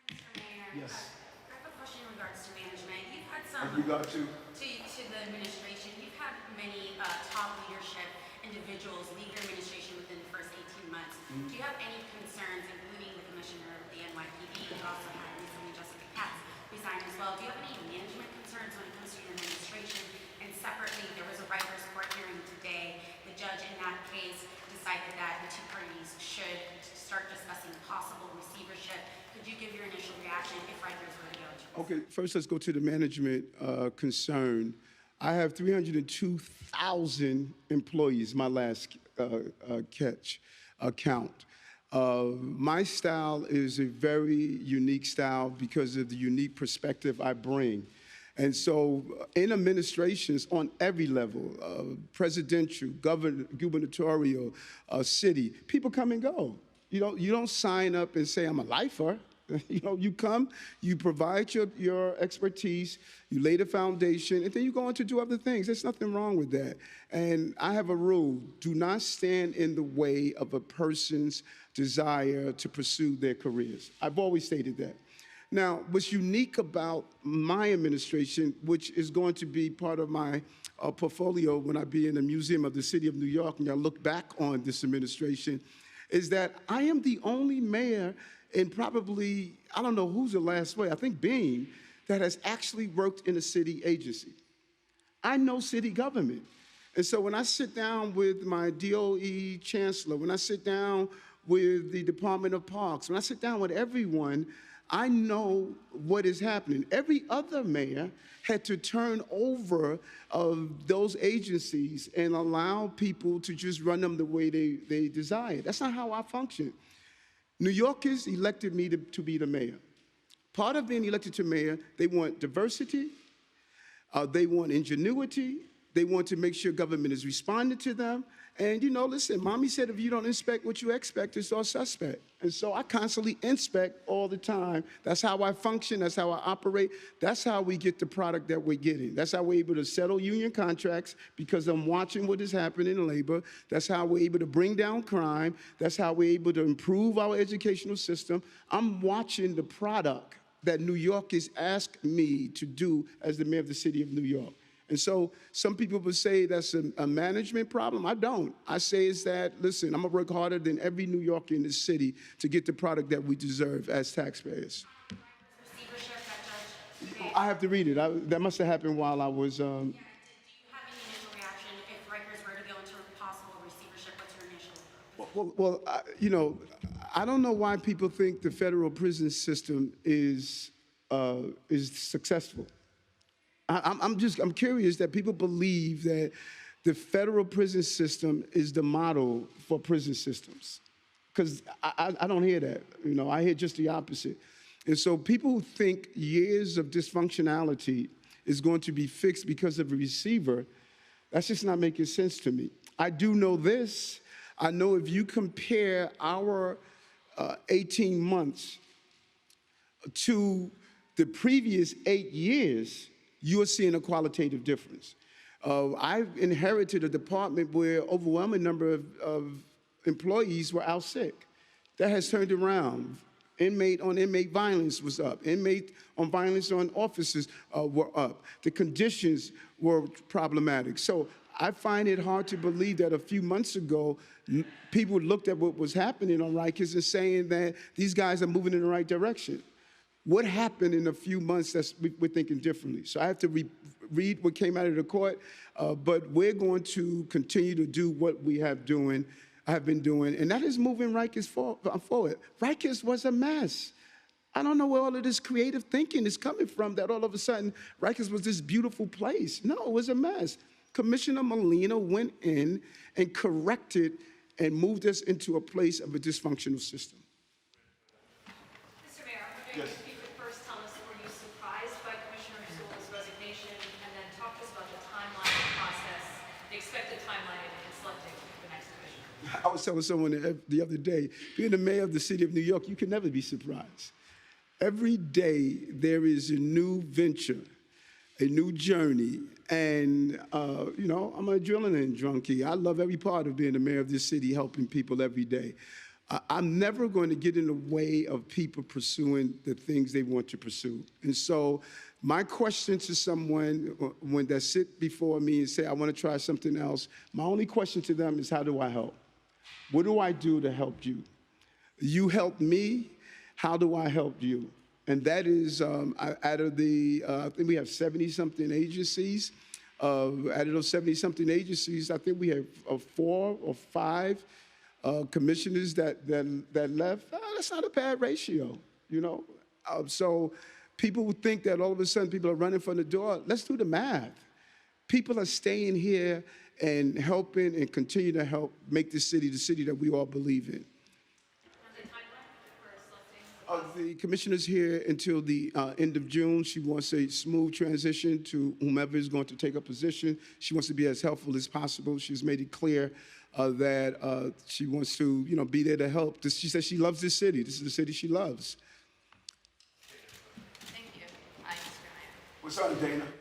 Mr. Mayor, Yes. I have a question in regards to management. You've had some... In regard to the administration, you've had many top leadership individuals leave your administration within the first 18 months. Do you have any concerns, including the commissioner of the NYPD, you also had recently Jessica Katz resign as well? Do you have any management concerns when it comes to your administration? And separately, there was a writer's court hearing today. The judge in that case decided that the two parties should start discussing possible receivership. Could you give your initial reaction if Rikers were to go to? Okay, first let's go to the management concern. I have 302,000 employees, my last count. My style is a very unique style because of the unique perspective I bring. And so in administrations on every level, presidential, gubernatorial, city, people come and go. You don't sign up and say, I'm a lifer. You come, you provide your expertise, you lay the foundation, and then you go on to do other things. There's nothing wrong with that. And I have a rule: do not stand in the way of a person's desire to pursue their careers. I've always stated that. Now, what's unique about my administration, which is going to be part of my portfolio when I be in the Museum of the City of New York and I look back on this administration, is that I am the only mayor in probably, I don't know who's the last way, I think Beam, that has actually worked in a city agency. I know city government. And so when I sit down with my DOE chancellor, when I sit down with the Department of Parks, when I sit down with everyone, I know what is happening. Every other mayor had to turn over those agencies and allow people to just run them the way they desire. That's not how I function. New Yorkers elected me to be the mayor. Part of being elected to mayor, they want diversity, They want ingenuity. They want to make sure government is responding to them. And, listen, mommy said if you don't inspect what you expect, it's all suspect. And so I constantly inspect all the time. That's how I function. That's how I operate. That's how we get the product that we're getting. That's how we're able to settle union contracts, because I'm watching what is happening in labor. That's how we're able to bring down crime. That's how we're able to improve our educational system. I'm watching the product that New Yorkers ask me to do as the mayor of the city of New York. And so some people would say that's a management problem. I don't. I say is that, listen, I'm going to work harder than every New Yorker in this city to get the product that we deserve as taxpayers. Receivership that Judge. I have to read it. That must have happened while I was... Do you have any initial reaction if Rikers were to go into possible receivership? What's your initial? I don't know why people think the federal prison system is successful. I'm curious that people believe that the federal prison system is the model for prison systems, because I don't hear that. I hear just the opposite. And so people who think years of dysfunctionality is going to be fixed because of a receiver, that's just not making sense to me. I do know this. I know if you compare our 18 months to the previous 8 years, you're seeing a qualitative difference. I've inherited a department where overwhelming number of employees were out sick. That has turned around. Inmate on inmate violence was up. Inmate on violence on officers were up. The conditions were problematic. So I find it hard to believe that a few months ago, people looked at what was happening on Rikers and saying that these guys are moving in the right direction. What happened in a few months that we're thinking differently? So I have to read what came out of the court, but we're going to continue to do what we have been doing, and that is moving Rikers forward. Rikers was a mess. I don't know where all of this creative thinking is coming from, that all of a sudden Rikers was this beautiful place. No, it was a mess. Commissioner Molina went in and corrected and moved us into a place of a dysfunctional system. Mr. Mayor, I'm wondering if you could first tell us, were you surprised by Commissioner Sewell's resignation, and then talk to us about the timeline process, the expected timeline in selecting the next commissioner? I was telling someone the other day, being the mayor of the city of New York, you can never be surprised. Every day there is a new venture, a new journey, and I'm an adrenaline junkie. I love every part of being the mayor of this city, helping people every day. I'm never going to get in the way of people pursuing the things they want to pursue. And so my question to someone when they sit before me and say, I want to try something else, my only question to them is, how do I help? What do I do to help you? You help me, how do I help you? And that is, out of the, I think we have 70-something agencies. Out of those 70-something agencies, I think we have 4 or 5 commissioners that left. That's not a bad ratio, So people would think that all of a sudden people are running from the door. Let's do the math. People are staying here and helping and continue to help make this city the city that we all believe in. The commissioner's here until the end of June. She wants a smooth transition to whomever is going to take a position. She wants to be as helpful as possible. She's made it clear that she wants to, be there to help. She says she loves this city. This is the city she loves. Thank you. Hi, Mr. Mayor. What's up, Dana? 2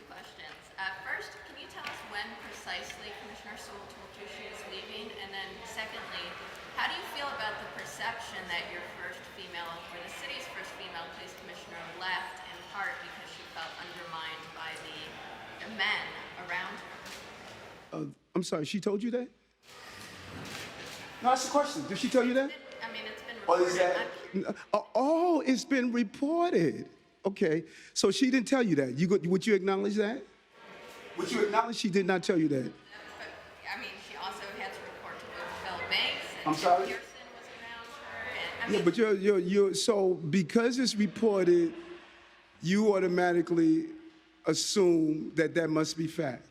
questions. First, can you tell us when precisely Commissioner Sewell told you she was leaving? And then secondly, how do you feel about the perception that your first female, or the city's first female police commissioner left in part because she felt undermined by the men around her? I'm sorry, she told you that? No, that's the question. Did she tell you that? I mean, it's been reported. It's been reported. Okay, so she didn't tell you that. Would you acknowledge that? Would you acknowledge she did not tell you that? But, I mean, she also had to report to both Bell Banks and I'm sorry? Pearson was around her. And, Yeah, but you're so because it's reported, you automatically assume that must be fact.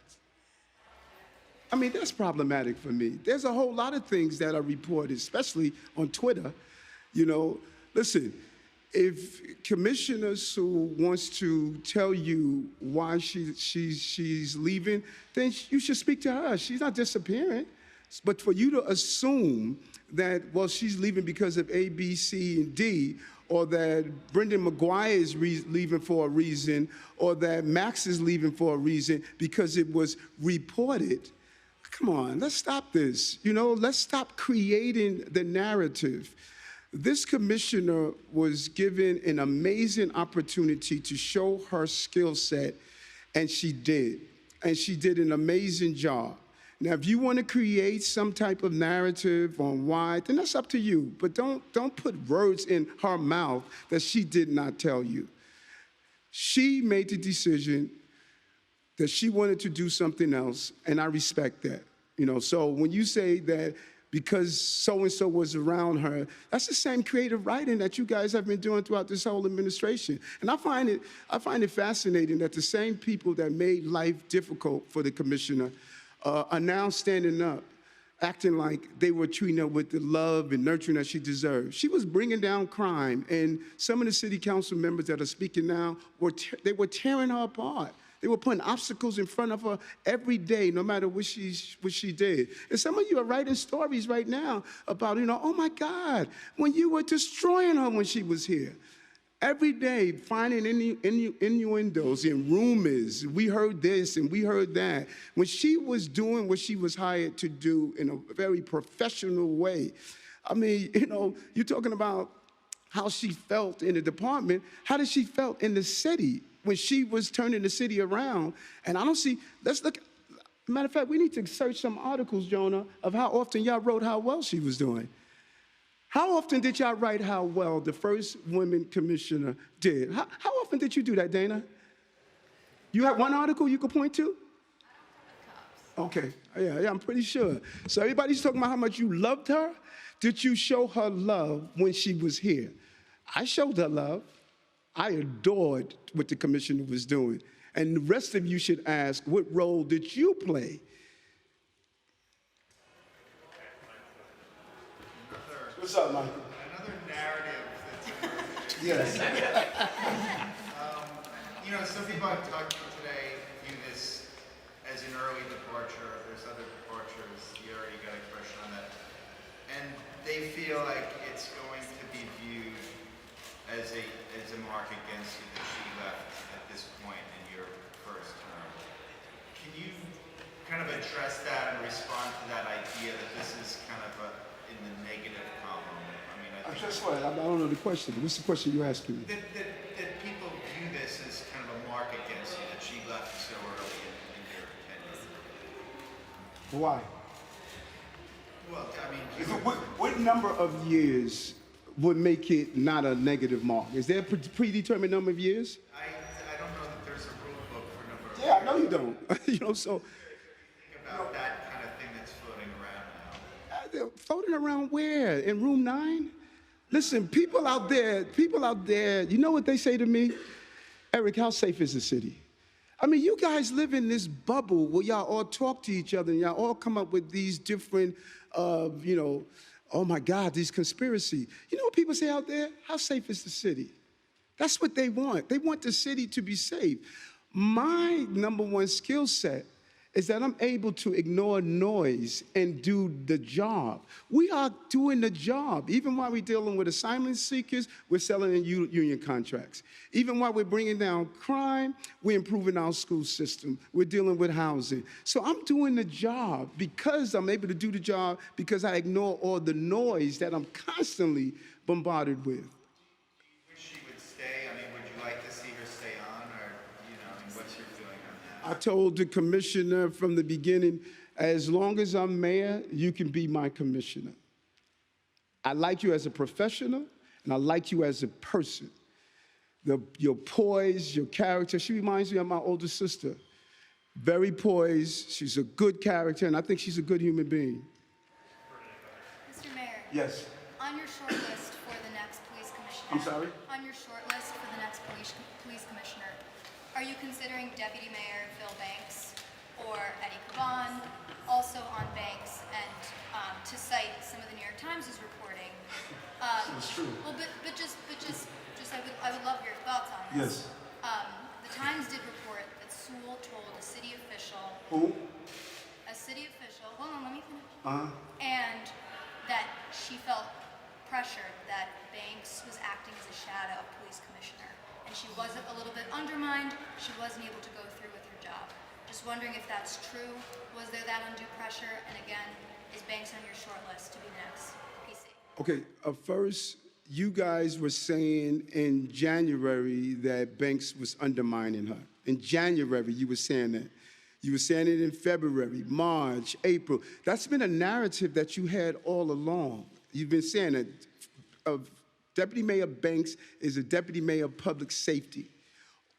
I mean, that's problematic for me. There's a whole lot of things that are reported, especially on Twitter. Listen, If Commissioner Sewell wants to tell you why she's leaving, then you should speak to her. She's not disappearing. But for you to assume that, well, she's leaving because of A, B, C, and D, or that Brendan McGuire is leaving for a reason, or that Max is leaving for a reason because it was reported. Come on, let's stop this. Let's stop creating the narrative. This commissioner was given an amazing opportunity to show her skill set, and she did. And she did an amazing job. Now, if you want to create some type of narrative on why, then that's up to you. But don't put words in her mouth that she did not tell you. She made the decision that she wanted to do something else, and I respect that. So when you say that because so-and-so was around her, that's the same creative writing that you guys have been doing throughout this whole administration. And I find it fascinating that the same people that made life difficult for the commissioner are now standing up, acting like they were treating her with the love and nurturing that she deserved. She was bringing down crime, and some of the city council members that are speaking now, they were tearing her apart. They were putting obstacles in front of her every day, no matter what she did. And some of you are writing stories right now about, oh my God, when you were destroying her when she was here. Every day, finding innuendos and rumors. We heard this and we heard that. When she was doing what she was hired to do in a very professional way. I mean, you're talking about how she felt in the department. How did she felt in the city when she was turning the city around? And I don't see, let's look, matter of fact, we need to search some articles, Jonah, of how often y'all wrote how well she was doing. How often did y'all write how well the first women commissioner did? How often did you do that, Dana? You have one article you could point to? Okay, yeah, I'm pretty sure. So everybody's talking about how much you loved her. Did you show her love when she was here? I showed her love. I adored what the commissioner was doing. And the rest of you should ask, what role did you play? What's up, Michael? Another narrative that's emerging. Yes. Some people I've talked to today view this as an early departure. There's other departures. You already got a question on that. And they feel like it's going to be viewed as a mark against you that she left at this point in your first term. Can you kind of address that and respond to that idea that this is kind of in the negative column? I mean, I think Just what? I don't know the question. What's the question you're asking me? that people view this as kind of a mark against you that she left so early in your tenure. Why? Well, I mean, What number of years would make it not a negative mark? Is there a predetermined number of years? I don't know that there's a rule book for number of Yeah, I know you don't. So think about that kind of thing that's floating around now. floating around where? In room 9? Listen, people out there, you know what they say to me? Eric, how safe is the city? I mean, you guys live in this bubble where y'all all talk to each other and y'all all come up with these different, oh my God, these conspiracy. You know what people say out there? How safe is the city? That's what they want. They want the city to be safe. My number one skill set is that I'm able to ignore noise and do the job. We are doing the job. Even while we're dealing with asylum seekers, we're selling in union contracts. Even while we're bringing down crime, we're improving our school system. We're dealing with housing. So I'm doing the job because I'm able to do the job because I ignore all the noise that I'm constantly bombarded with. Wish she would stay? I mean, would you like to see her stay on, or what's your feeling on that? I told the commissioner from the beginning, as long as I'm mayor, you can be my commissioner. I like you as a professional, and I like you as a person. Your poise, your character, she reminds me of my older sister. Very poised, she's a good character, and I think she's a good human being. Mr. Mayor. Yes. On your short list for the next police commissioner. I'm sorry? On your short list for the next police commissioner, are you considering Deputy Mayor Phil Banks or Eddie Caban? Also on Banks, and to cite some of the New York Times is reporting. It's true. Well, but just Yes. The Times did report that Sewell told a city official, Who? hold on, let me finish. And that she felt pressured that Banks was acting as a shadow police commissioner. And she wasn't a little bit undermined, she wasn't able to go through with her job. Just wondering if that's true. Was there that undue pressure? And again, is Banks on your short list to be the next PC? Okay, first, you guys were saying in January that Banks was undermining her. In January, you were saying that. You were saying it in February, March, April. That's been a narrative that you had all along. You've been saying that Deputy Mayor Banks is a Deputy Mayor of Public Safety.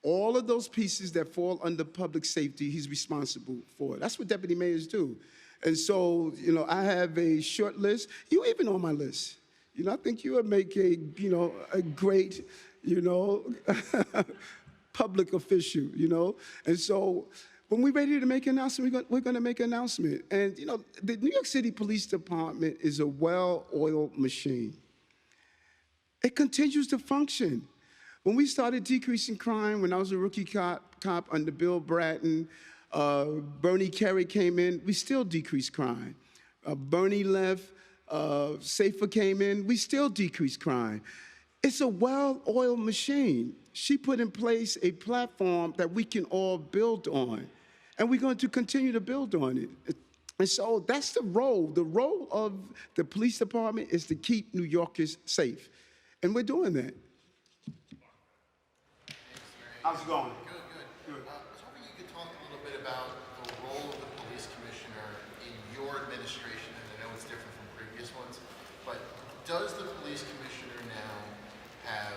All of those pieces that fall under public safety, he's responsible for. That's what deputy mayors do. And so, I have a short list. You even on my list. I think you would make a great, public official, And so when we're ready to make an announcement, we're going to make an announcement. And, the New York City Police Department is a well-oiled machine. It continues to function. When we started decreasing crime, when I was a rookie cop under Bill Bratton, Bernie Kerry came in, we still decreased crime. Bernie left, Safer came in, we still decreased crime. It's a well-oiled machine. She put in place a platform that we can all build on, and we're going to continue to build on it. And so that's the role. The role of the police department is to keep New Yorkers safe, and we're doing that. How's it going? Good. I was hoping you could talk a little bit about the role of the police commissioner in your administration, and I know it's different from previous ones, but does the police commissioner now have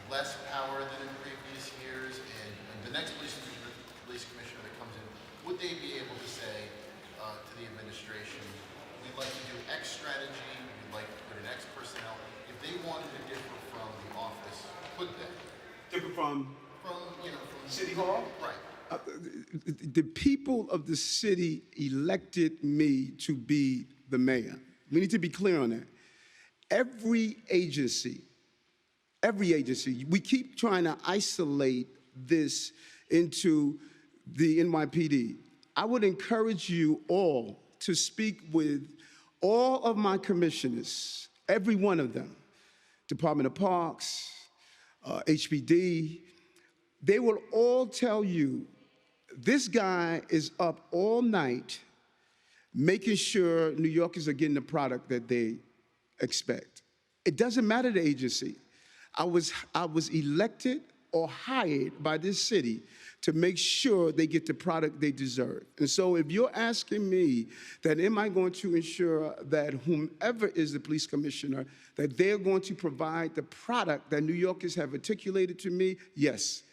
less power than in previous years? And the next police commissioner that comes in, would they be able to say to the administration, we'd like to do X strategy, we'd like to put in X personnel? If they wanted to differ from the office, could they? Different from City Hall? Right. The people of the city elected me to be the mayor. We need to be clear on that. Every agency, we keep trying to isolate this into the NYPD. I would encourage you all to speak with all of my commissioners, every one of them, Department of Parks, HPD. They will all tell you this guy is up all night making sure New Yorkers are getting the product that they expect. It doesn't matter the agency. I was elected or hired by this city to make sure they get the product they deserve. And so if you're asking me that am I going to ensure that whomever is the police commissioner, that they're going to provide the product that New Yorkers have articulated to me, yes.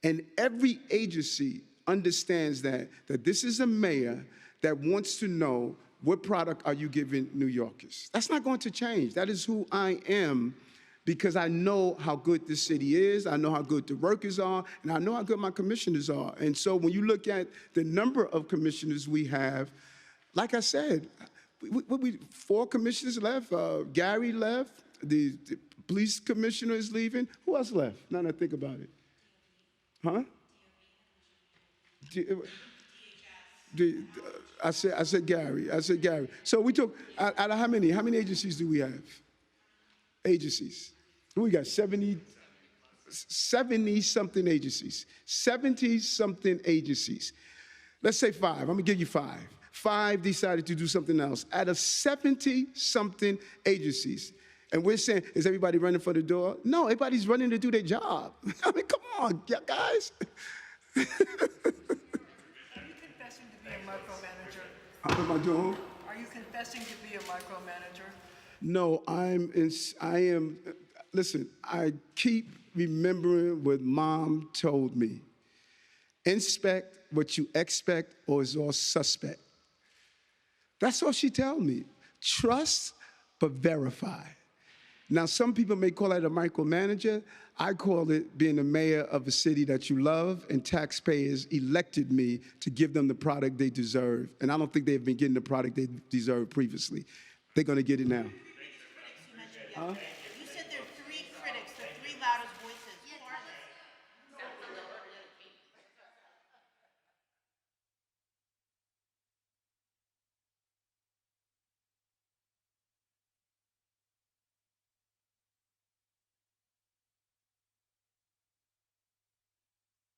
And every agency understands that this is a mayor that wants to know what product are you giving New Yorkers. That's not going to change. That is who I am, because I know how good this city is, I know how good the workers are, and I know how good my commissioners are. And so when you look at the number of commissioners we have, like I said, we 4 commissioners left. Gary left, the police commissioner is leaving. Who else left? Now that I think about it. Huh? I said Gary. So we took, out of how many agencies do we have? Agencies. We got 70-something agencies. 70-something agencies. Let's say 5. I'm going to give you 5. 5 decided to do something else. Out of 70-something agencies. And we're saying, is everybody running for the door? No, everybody's running to do their job. I mean, come on, guys. Are you confessing to be a micromanager? What am I doing? Are you confessing to be a micromanager? No, I am, listen, I keep remembering what Mom told me. Inspect what you expect or it's all suspect. That's all she told me. Trust, but verify. Now, some people may call that a micromanager. I call it being the mayor of a city that you love, and taxpayers elected me to give them the product they deserve. And I don't think they've been getting the product they deserved previously. They're going to get it now. Huh?